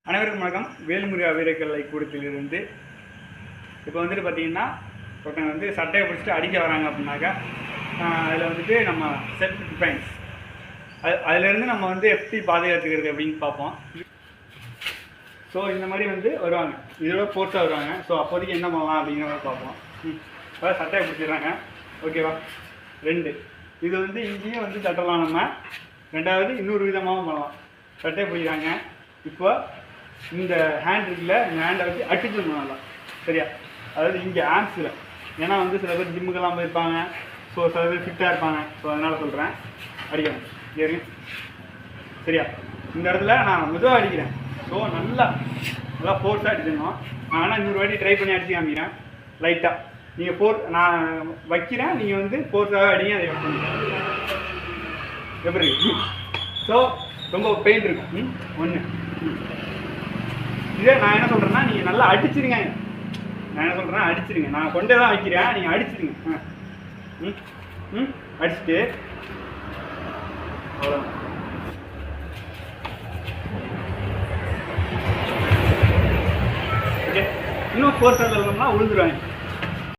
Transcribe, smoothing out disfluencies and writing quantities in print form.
அனைவருக்கும் வணக்கம். வேல்முருகா வீரக்கலை கூடத்திலிருந்து இப்போ வந்துட்டு பார்த்தீங்கன்னா ஒருத்தங்க வந்து சட்டையை பிடிச்சிட்டு அடிக்க வராங்க அப்படின்னாக்கா அதில் வந்துட்டு நம்ம செல்ஃப் டிஃபென்ஸ் அதிலேருந்து நம்ம வந்து எப்படி பாதுகாத்துக்கிறது அப்படின்னு பார்ப்போம். ஸோ இந்த மாதிரி வந்து வருவாங்க, இதோட ஃபோர்ஸாக வருவாங்க. ஸோ அப்போதைக்கு என்ன பண்ணலாம் அப்படிங்கிறத பார்ப்போம். அதாவது சட்டையை பிடிச்சிடுறாங்க, ஓகேவா? 2 இது வந்து இங்கேயும் வந்து தட்டலாம். நம்ம ரெண்டாவது இன்னொரு விதமாகவும் பண்ணலாம். சட்டையை பிடிக்கிறாங்க, இப்போ இந்த ஹேண்ட் இருக்குல்ல, இந்த ஹேண்டை வச்சு அடிச்சுக்கணும் நல்லா, சரியா? அதாவது இங்கே ஆம்ஸில், ஏன்னா வந்து சில பேர் ஜிம்முக்கெல்லாம் போயிருப்பாங்க, ஸோ சில பேர் ஃபிட்டாக இருப்பாங்க. ஸோ அதனால் சொல்கிறேன், அடிக்கணும். சரிங்க, சரியா? இந்த இடத்துல நான் மெதுவாக அடிக்கிறேன். ஸோ நல்லா ஃபோர்ஸாக அடிச்சிடணும். நான் வேணால் இன்னொரு வாட்டி ட்ரை பண்ணி அடிச்சு காமிக்கிறேன் லைட்டாக. நீங்கள் நான் வைக்கிறேன், நீங்கள் வந்து ஃபோர்ஸாக அடிங்க. அதை எப்படி? ஸோ ரொம்ப பெயின் இருக்கும். 1 இதே நான் என்ன சொல்கிறேன்னா, நீங்கள் நல்லா அடிச்சிருங்க. நான் என்ன சொல்கிறேன்னா அடிச்சிருங்க. நான் கொண்டே தான் வைக்கிறேன், நீங்கள் அடிச்சிருங்க. அடிச்சுட்டு அவ்வளோ. ஓகே, இன்னும் ஃபோர்ஸாக இருந்தோம்னா விழுந்துருவாங்க.